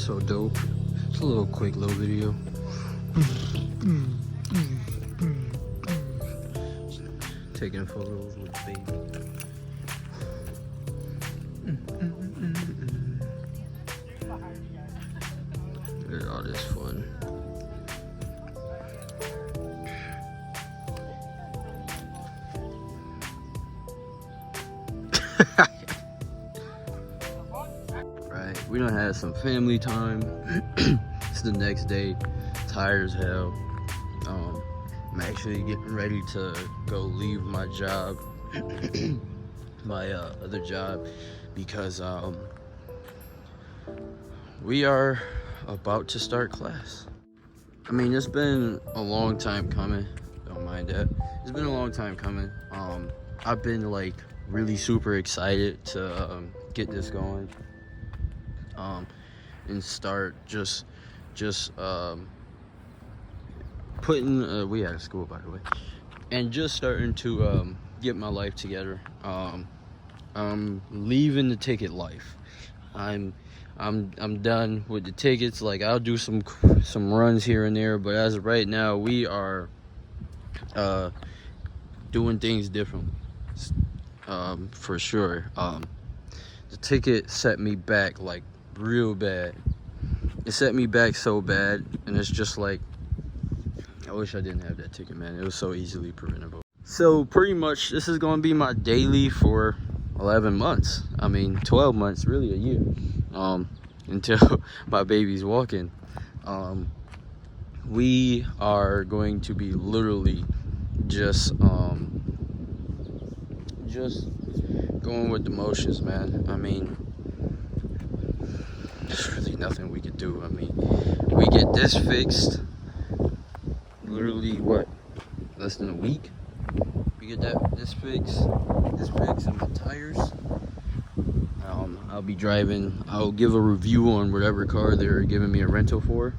so dope. It's a little quick little video. Taking photos with the baby. Look at all this fun. Right, we done had some family time. It's the next day, tired as hell. I'm actually getting ready to go leave my job, my other job, because we are about to start class. I mean, it's been a long time coming. Don't mind that. It's been a long time coming. I've been like really super excited to get this going, and start just putting we out of school, by the way, and just starting to get my life together. I'm leaving the ticket life. I'm done with the tickets. Like, I'll do some runs here and there, but as of right now, we are doing things differently, for sure. The ticket set me back like real bad. It set me back so bad, and it's just like, I wish I didn't have that ticket, man. It was so easily preventable. So pretty much this is going to be my daily for 11 months. I mean, 12 months, really a year, until my baby's walking. We are going to be literally just going with the motions, man. I mean, there's really nothing we could do. I mean, we get this fixed literally what, less than a week. We get this fixed and my tires. I'll be driving. I'll give a review on whatever car they're giving me a rental for.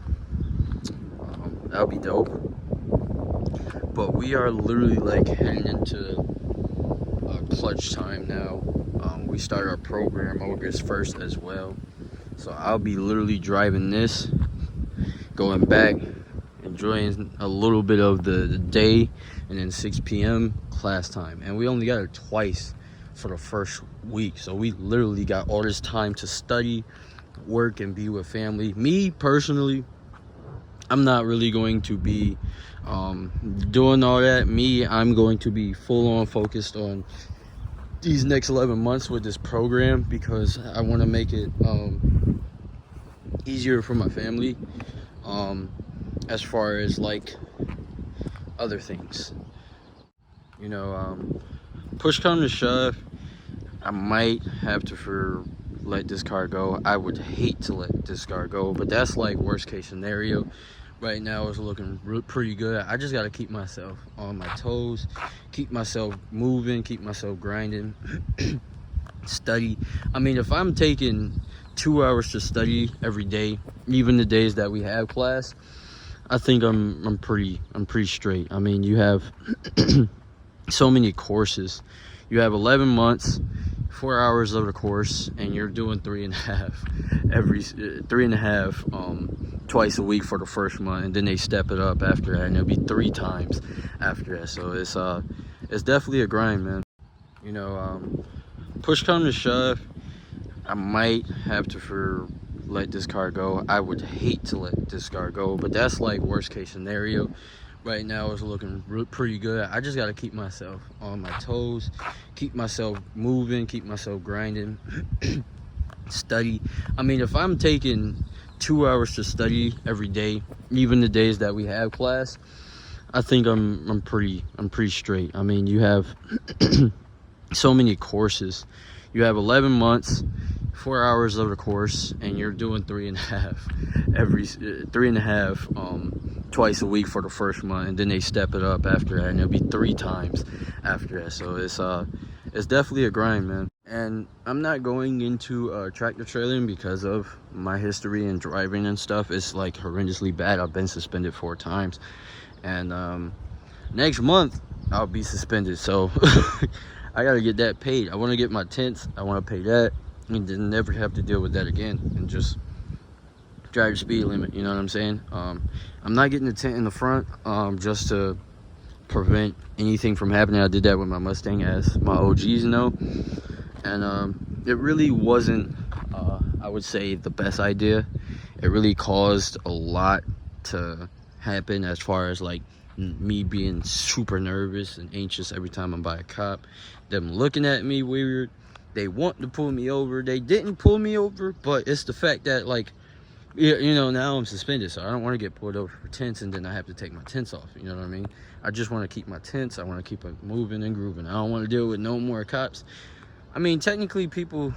That'll be dope. But we are literally like heading into clutch time now. We start our program August 1st as well. So I'll be literally driving this, going back, enjoying a little bit of the day, and then 6 p.m. class time. And we only got it twice for the first week. So we literally got all this time to study, work, and be with family. Me, personally, I'm not really going to be doing all that. I'm going to be full on focused on these next 11 months with this program, because I want to make it easier for my family, as far as like other things, you know. Push come to shove, I might have to let this car go. I would hate to let this car go, but that's like worst case scenario. Right now it's looking pretty good. I just got to keep myself on my toes, keep myself moving, keep myself grinding. Study. I mean, if I'm taking 2 hours to study every day, even the days that we have class, I think I'm pretty straight. I mean, you have so many courses. You have 11 months, 4 hours of the course, and you're doing 3.5 twice a week for the first month, and then they step it up after that, and it'll be 3 times after that. So it's definitely a grind, man. You know, push come to shove, I might have to let this car go. I would hate to let this car go, but that's like worst case scenario. Right now it's looking pretty good. I just got to keep myself on my toes, keep myself moving, keep myself grinding. Study. I mean, if I'm taking 2 hours to study every day, even the days that we have class, I think I'm pretty straight. I mean, you have so many courses. You have 11 months, 4 hours of the course, and you're doing 3.5 twice a week for the first month, and then they step it up after that, and it'll be 3 times after that. So it's definitely a grind, man. And I'm not going into tractor trailing because of my history and driving and stuff. It's like horrendously bad. I've been suspended 4 times, and next month I'll be suspended. So I gotta get that paid. I want to get my tents. I want to pay that, and then never have to deal with that again, and just drive the speed limit. You know what I'm saying? I'm not getting the tint in the front, just to prevent anything from happening. I did that with my Mustang, as my OGs know, and it really wasn't, I would say, the best idea. It really caused a lot to happen, as far as like me being super nervous and anxious every time I'm by a cop, them looking at me weird, they want to pull me over. They didn't pull me over, but it's the fact that, like, you know, now I'm suspended, so I don't want to get pulled over for tints and then I have to take my tints off. You know what I mean? I just want to keep my tints. I want to keep it moving and grooving. I don't want to deal with no more cops. I mean, technically, people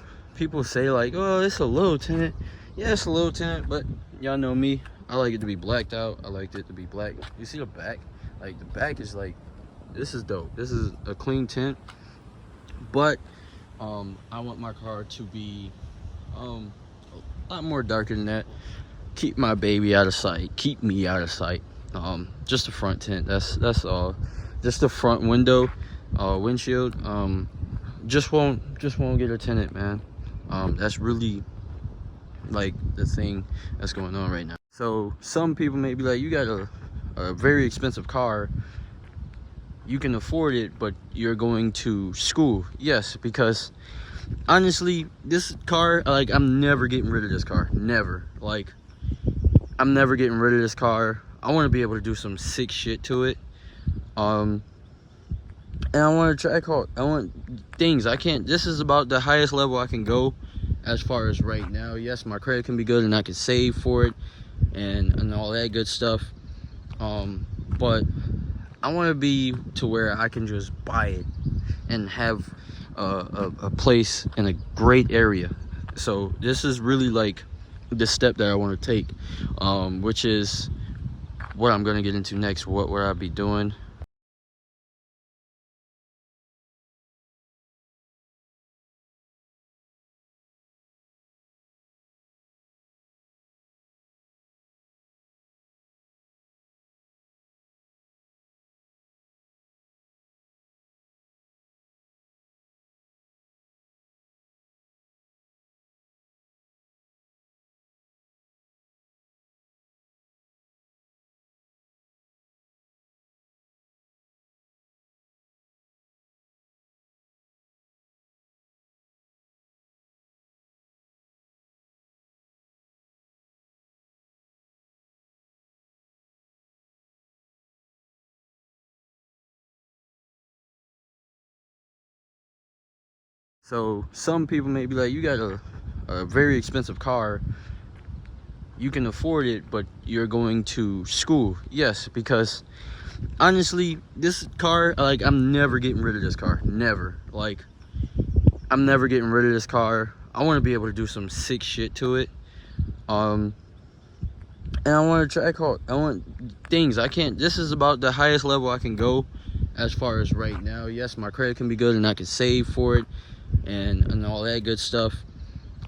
say like, oh, it's a low tint. Yeah, it's a low tint, but y'all know me. I like it to be blacked out. I like it to be black. You see the back? Like, the back is like, this is dope. This is a clean tint, but I want my car to be a lot more darker than that. Keep my baby out of sight. Keep me out of sight. Just the front tint. That's all. Just the front window, windshield. Just won't get a tinted, man. That's really like the thing that's going on right now. So some people may be like, you got a very expensive car, you can afford it, but you're going to school. Yes, because honestly, this car, like, I'm never getting rid of this car. Never. Like, I'm never getting rid of this car. I want to be able to do some sick shit to it. And I want to track hard. I want things. I can't, this is about the highest level I can go as far as right now. Yes, my credit can be good and I can save for it and all that good stuff. But I want to be to where I can just buy it and have a place in a great area. So this is really like the step that I want to take, which is what I'm going to get into next, what I'll be doing. So some people may be like, you got a very expensive car, you can afford it, but you're going to school. Yes, because honestly, this car, like, I'm never getting rid of this car. Never. Like, I'm never getting rid of this car. I want to be able to do some sick shit to it. And I want to track hard. I want things. I can't, this is about the highest level I can go as far as right now. Yes, my credit can be good and I can save for it and all that good stuff.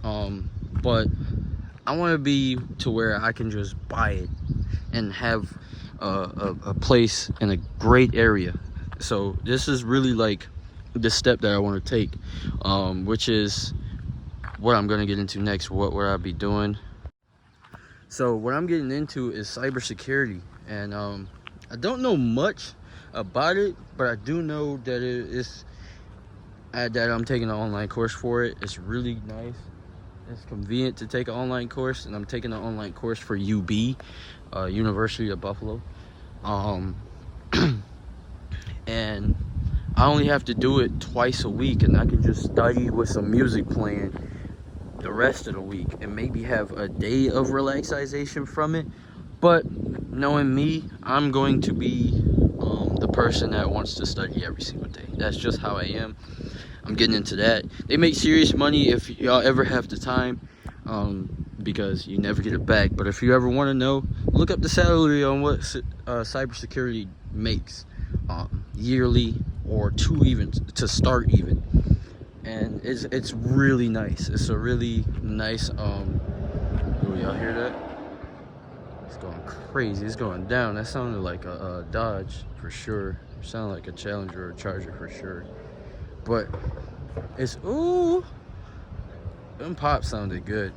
But I want to be to where I can just buy it and have a place in a great area. So this is really like the step that I want to take, which is what I'm going to get into next, what I'll be doing. So what I'm getting into is cybersecurity, and I don't know much about it, but I do know that that I'm taking an online course for it. It's really nice. It's convenient to take an online course, and I'm taking an online course for UB, University of Buffalo. And I only have to do it twice a week, and I can just study with some music playing the rest of the week and maybe have a day of relaxation from it. But knowing me, I'm going to be the person that wants to study every single day. That's just how I am. I'm getting into that. They make serious money if y'all ever have the time, because you never get it back. But if you ever want to know, look up the salary on what cybersecurity makes yearly, or two, even to start even. And it's really nice. It's a really nice oh, y'all hear that? It's going crazy. It's going down. That sounded like a Dodge for sure. It sounded like a Challenger or a Charger for sure. But it's, ooh, them pops sounded good.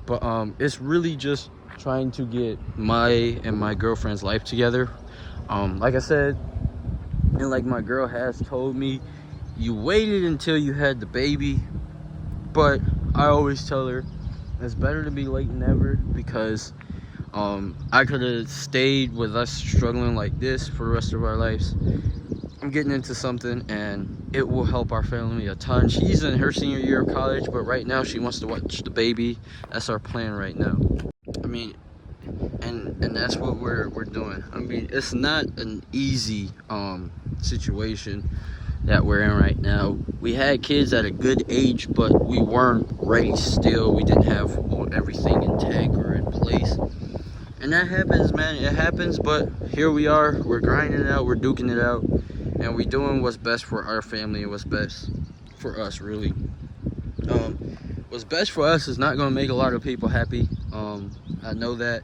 But it's really just trying to get my and my girlfriend's life together. Like I said, and like my girl has told me, you waited until you had the baby, but I always tell her it's better to be late than never, because I could have stayed with us struggling like this for the rest of our lives. I'm getting into something and it will help our family a ton. She's in her senior year of college, but right now she wants to watch the baby. That's our plan right now. I mean, and that's what we're doing. I mean, it's not an easy situation that we're in right now. We had kids at a good age, but we weren't ready still. We didn't have everything intact or in place. And that happens, man. It happens, but here we are. We're grinding it out. We're duking it out. And we're doing what's best for our family and what's best for us, really. What's best for us is not going to make a lot of people happy. I know that,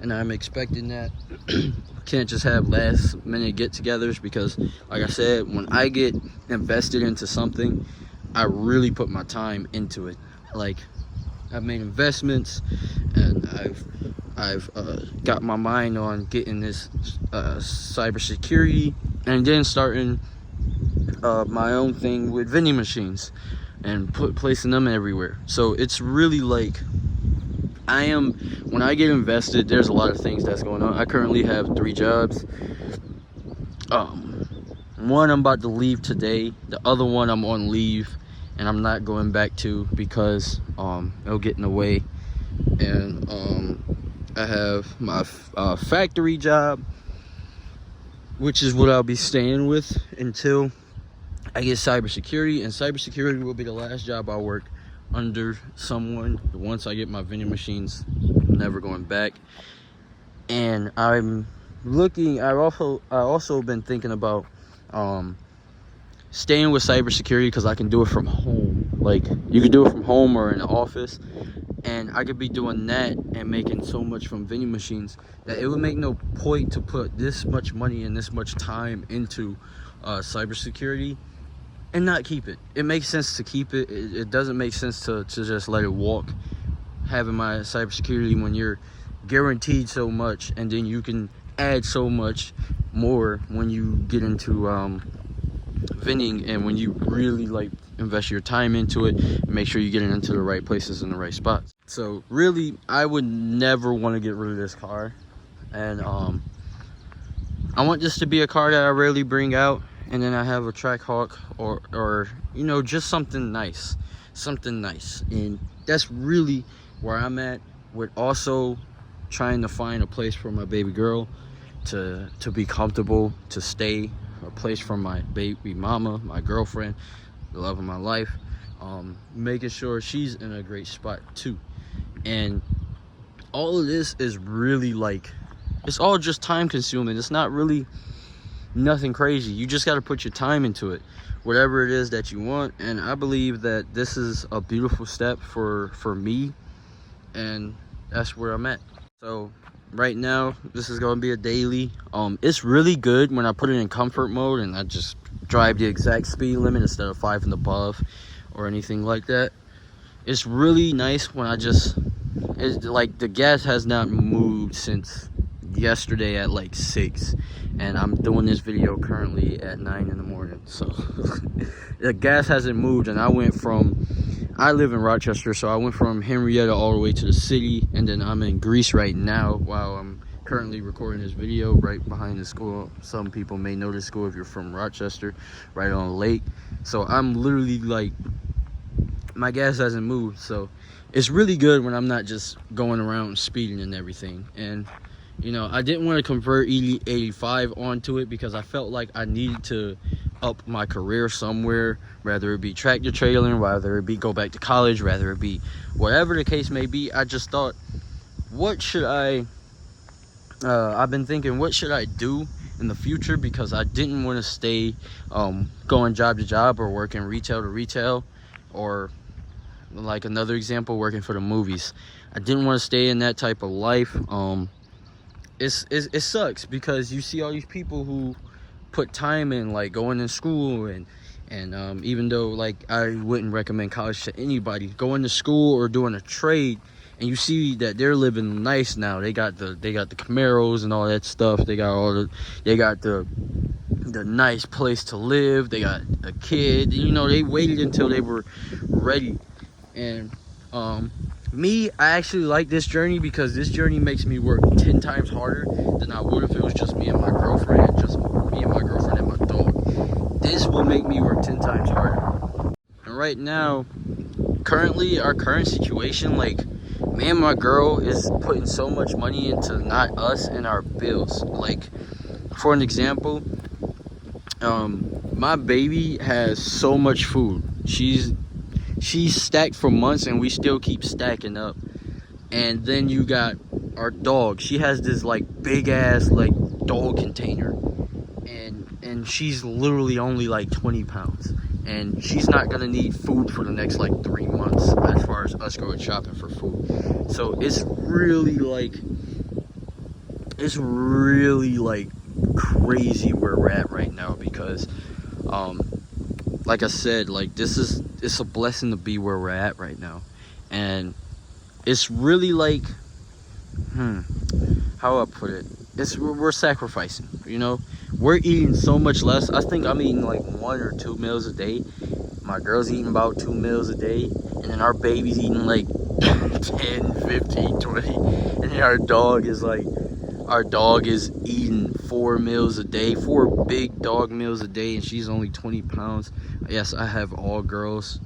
and I'm expecting that. Can't just have last minute get-togethers, because like I said, when I get invested into something, I really put my time into it. Like, I've made investments, and I've got my mind on getting this cybersecurity, and then starting my own thing with vending machines and placing them everywhere. So it's really like, when I get invested, there's a lot of things that's going on. I currently have 3 jobs. One I'm about to leave today. The other one I'm on leave and I'm not going back to because it'll get in the way. And I have my factory job, which is what I'll be staying with until I get cybersecurity, and cybersecurity will be the last job I work under someone. Once I get my vending machines, I'm never going back. And I've also been thinking about staying with cybersecurity, because I can do it from home. Like, you can do it from home or in the office, and I could be doing that and making so much from vending machines that it would make no point to put this much money and this much time into cybersecurity and not keep it. It makes sense to keep it. It doesn't make sense to just let it walk, having my cybersecurity, when you're guaranteed so much and then you can add so much more when you get into vending, and when you really like invest your time into it, make sure you get it into the right places and the right spots. So really, I would never want to get rid of this car, and I want this to be a car that I rarely bring out, and then I have a Trackhawk or you know, just something nice, and that's really where I'm at, with also trying to find a place for my baby girl to be comfortable, to stay, a place for my baby mama, my girlfriend, the love of my life, making sure she's in a great spot too. And all of this is really like, it's all just time consuming. It's not really nothing crazy. You just got to put your time into it, whatever it is that you want. And I believe that this is a beautiful step for me, and that's where I'm at. So right now, this is going to be a daily. It's really good when I put it in comfort mode and I just drive the exact speed limit instead of 5 and above or anything like that. It's really nice when it's like the gas has not moved since yesterday at like 6, and I'm doing this video currently at 9 in the morning. So the gas hasn't moved, and I live in Rochester, so I went from Henrietta all the way to the city, and then I'm in Greece right now while I'm currently recording this video right behind the school. Some people may know this school if you're from Rochester, right on the lake. So I'm literally like, my gas hasn't moved, so it's really good when I'm not just going around speeding and everything. And you know, I didn't want to convert E85 onto it because I felt like I needed to up my career somewhere, whether it be tractor trailing, whether it be go back to college, whether it be whatever the case may be. I just thought, what should I've been thinking, what should I do in the future? Because I didn't want to stay going job to job or working retail to retail, or like another example, working for the movies. I didn't want to stay in that type of life. It sucks because you see all these people who put time in, like going to school, and even though like I wouldn't recommend college to anybody, going to school or doing a trade and you see that they're living nice now. They got the Camaros and all that stuff. They got the nice place to live. They got a kid. You know, they waited until they were ready. And me, I actually like this journey because this journey makes me work 10 times harder than I would if it was just me and my girlfriend, and my dog. This will make me work 10 times harder. And right now, currently, our current situation, like, me and my girl is putting so much money into not us and our bills. Like, for an example, my baby has so much food. She's stacked for months, and we still keep stacking up. And then you got our dog. She has this like big ass like dog container, and she's literally only like 20 pounds, and she's not gonna need food for the next like 3 months as far as us going shopping for food. So it's really like crazy where we're at right now, because like I said, like it's a blessing to be where we're at right now. And it's really like, how I put it, we're sacrificing, you know. We're eating so much less. I think I'm eating like 1 or 2 meals a day. My girl's eating about 2 meals a day, and then our baby's eating like 10, 15, 20, and then our dog is eating 4 meals a day, 4 big dog meals a day, and she's only 20 pounds. Yes, I have all girls,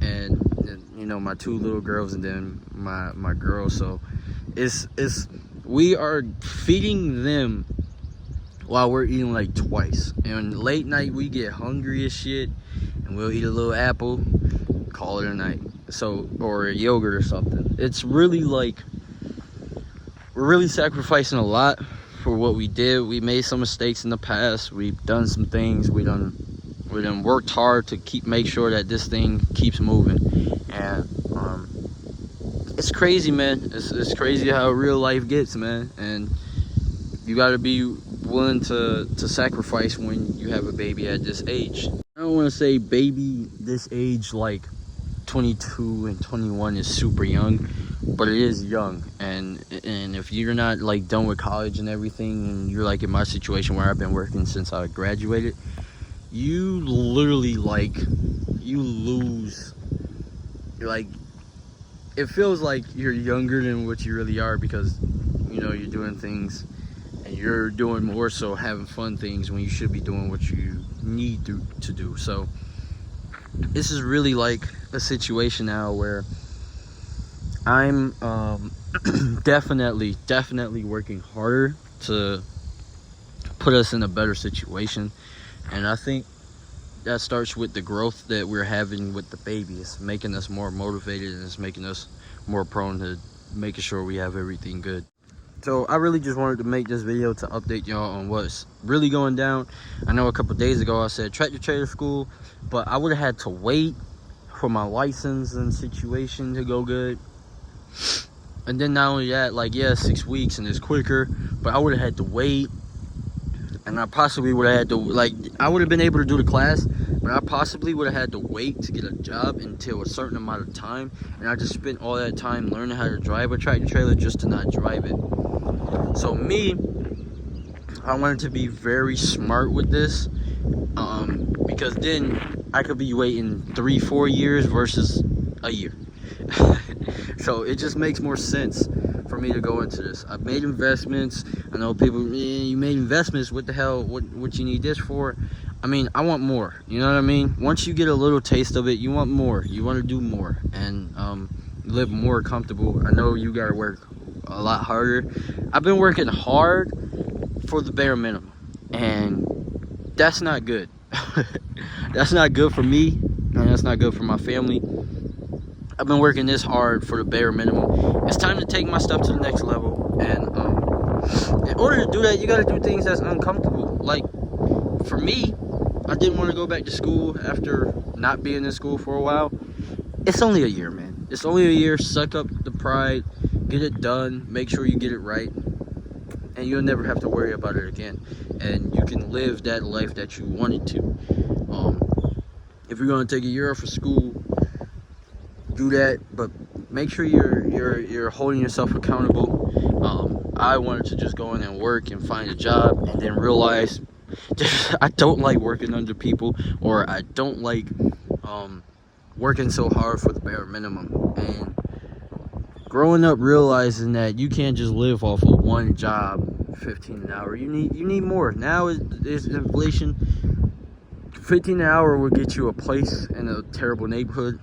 and you know, my 2 little girls, and then my girl. So we are feeding them while we're eating like twice. And late night we get hungry as shit, and we'll eat a little apple, call it a night. So, or a yogurt or something. It's really like, we're really sacrificing a lot for what we did. We made some mistakes in the past. We've done some things. We done worked hard to make sure that this thing keeps moving. And it's crazy, man. It's crazy how real life gets, man. And you got to be willing to sacrifice when you have a baby at this age. I don't want to say baby this age, like 22 and 21 is super young, but it is young. And if you're not like done with college and everything, and you're like in my situation where I've been working since I graduated, you literally like, you lose, you're like, it feels like you're younger than what you really are, because you know, you're doing things and you're doing more so having fun things when you should be doing what you need to do. So this is really like a situation now where I'm definitely working harder to put us in a better situation. And I think that starts with the growth that we're having with the baby. It's making us more motivated, and it's making us more prone to making sure we have everything good. So I really just wanted to make this video to update y'all on what's really going down. I know a couple days ago I said tractor trailer school, but I would have had to wait for my license and situation to go good. And then not only that, like, yeah, 6 weeks and it's quicker, but I would have had to wait. And I possibly would have had to, like, I would have been able to do the class, but I possibly would have had to wait to get a job until a certain amount of time. And I just spent all that time learning how to drive a tractor trailer just to not drive it. So me, I wanted to be very smart with this, because then I could be waiting 3-4 years versus a year. So it just makes more sense for me to go into this. I've made investments. I know people, you made investments, what the hell, what you need this for? I mean, I want more, you know what I mean? Once you get a little taste of it, you want more, you want to do more, and live more comfortable. I know you gotta work a lot harder. I've been working hard for the bare minimum, and that's not good. That's not good for me, and that's not good for my family. I've been working this hard for the bare minimum. It's time to take my stuff to the next level, and in order to do that, you got to do things that's uncomfortable. Like, for me, I didn't want to go back to school after not being in school for a while. It's only a year, man. It's only a year. Suck up the pride, get it done, make sure you get it right, and you'll never have to worry about it again. And you can live that life that you wanted to. If you're going to take a year off of school, do that, but make sure you're holding yourself accountable. I wanted to just go in and work and find a job, and then realize I don't like working under people, or I don't like working so hard for the bare minimum. And growing up realizing that you can't just live off of one job, 15 an hour. You need more. Now is inflation. 15 an hour will get you a place in a terrible neighborhood,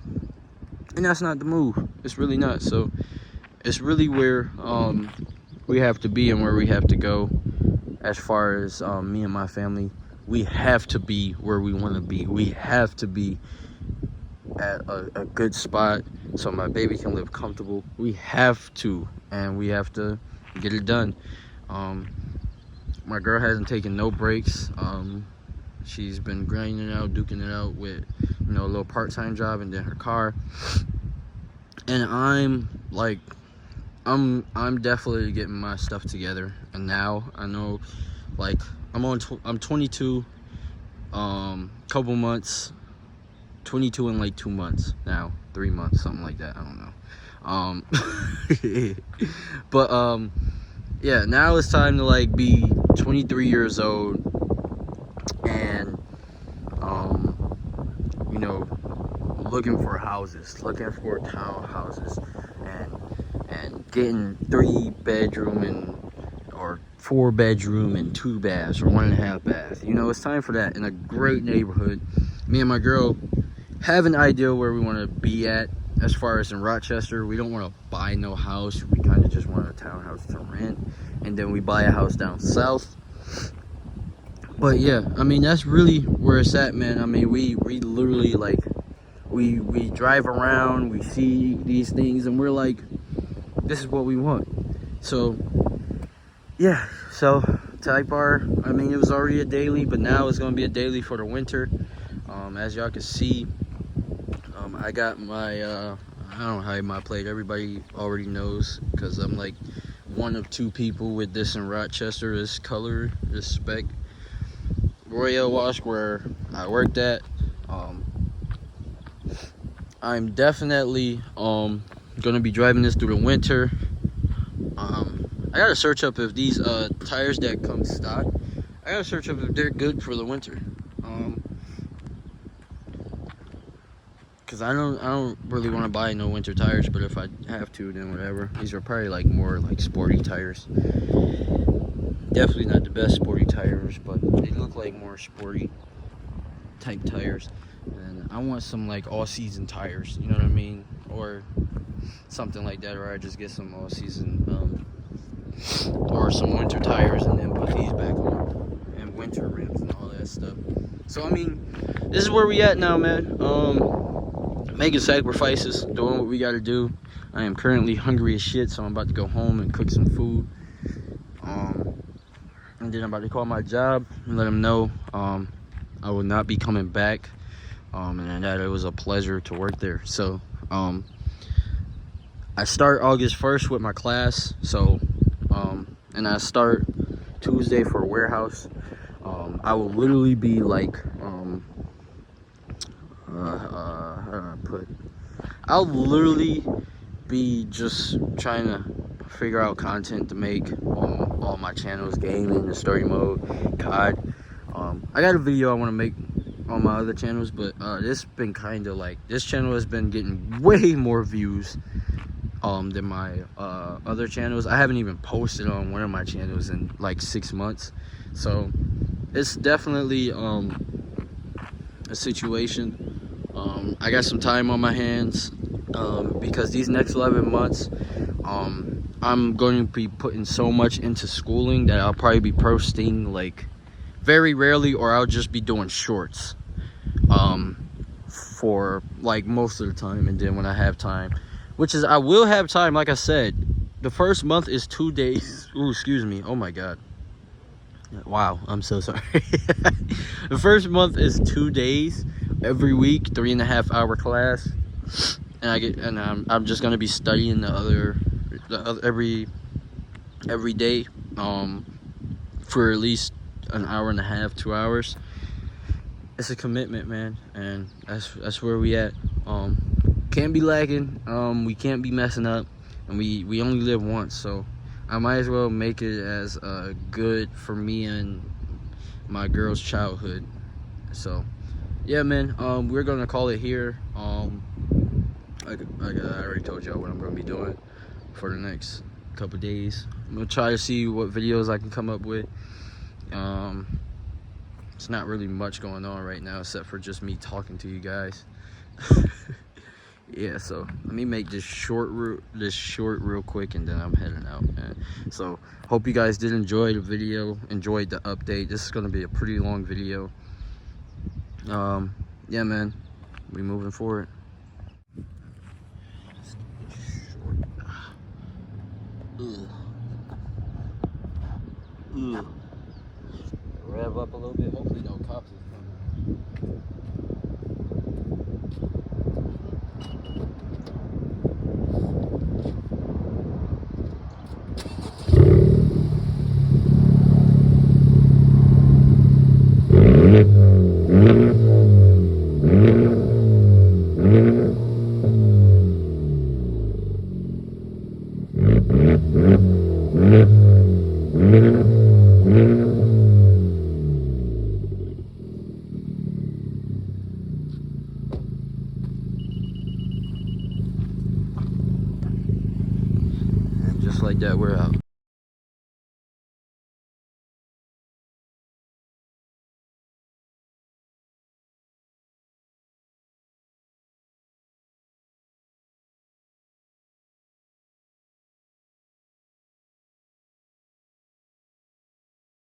and that's not the move. It's really not. So it's really where we have to be and where we have to go. As far as me and my family, we have to be where we want to be. We have to be at a good spot so my baby can live comfortable. We have to, and we have to get it done. My girl hasn't taken no breaks. She's been grinding it out, duking it out with, you know, a little part-time job and then her car. And I'm definitely getting my stuff together. And now I know, like, I'm 22, couple months, 22 in like 2 months now, 3 months, something like that. I don't know. But yeah, now it's time to like be 23 years old and you know, looking for houses, looking for townhouses, and getting 3-bedroom and or 4-bedroom and 2 baths or 1.5 baths. You know, it's time for that in a great neighborhood. Me and my girl have an idea where we want to be at. As far as in Rochester, we don't want to buy no house. We kind of just want a townhouse to rent, and then we buy a house down south. But yeah, I mean, that's really where it's at, man. I mean, we literally, like, we drive around, we see these things, and we're like, this is what we want. So yeah, so Type R, I mean, it was already a daily, but now it's going to be a daily for the winter. As y'all can see, I got my I don't hide my plate. Everybody already knows, because I'm like one of 2 people with this in Rochester, this color, this spec. Royale Wash, where I worked at. I'm definitely gonna be driving this through the winter. I gotta search up if these tires that come stock, I gotta search up if they're good for the winter. Cause I don't really want to buy no winter tires, but if I have to, then whatever. These are probably like more like sporty tires. Definitely not the best sporty tires, but they look like more sporty type tires. And I want some like all season tires, you know what I mean? Or something like that, or I just get some all season or some winter tires and then put these back on, and winter rims and all that stuff. So I mean, this is where we at now, man. Making sacrifices, doing what we gotta do. I am currently hungry as shit, so I'm about to go home and cook some food. And then I'm about to call my job and let them know I will not be coming back, and that it was a pleasure to work there. So I start August 1st with my class, so and I start Tuesday for warehouse. I will literally be like I'll literally be just trying to figure out content to make on all my channels, gaming, the story mode, COD. I got a video I want to make on my other channels, but this been kind of like, this channel has been getting way more views than my other channels. I haven't even posted on one of my channels in like 6 months, so it's definitely a situation. I got some time on my hands because these next 11 months I'm going to be putting so much into schooling that I'll probably be posting like very rarely, or I'll just be doing shorts for like most of the time. And then when I have time, which is I will have time, like I said, the first month is 2 days. Ooh, excuse me. Oh my god. Wow, I'm so sorry. The first month is 2 days every week, 3.5 hour class, and I'm just gonna be studying every day for at least an hour and a half, 2 hours. It's a commitment, man, and that's where we at. can't be lacking. We can't be messing up, and we only live once, so I might as well make it as good for me and my girl's childhood. So yeah, man, we're gonna call it here. Like I already told y'all what I'm gonna be doing for the next couple days. I'm gonna try to see what videos I can come up with. It's not really much going on right now except for just me talking to you guys. Yeah, so let me make this short real quick, and then I'm heading out, man. So hope you guys did enjoy the video, enjoyed the update. This is gonna be a pretty long video. Yeah, man, we moving forward. Ugh. Rev up a little bit. Hopefully no cops is coming. And just like that, we're out.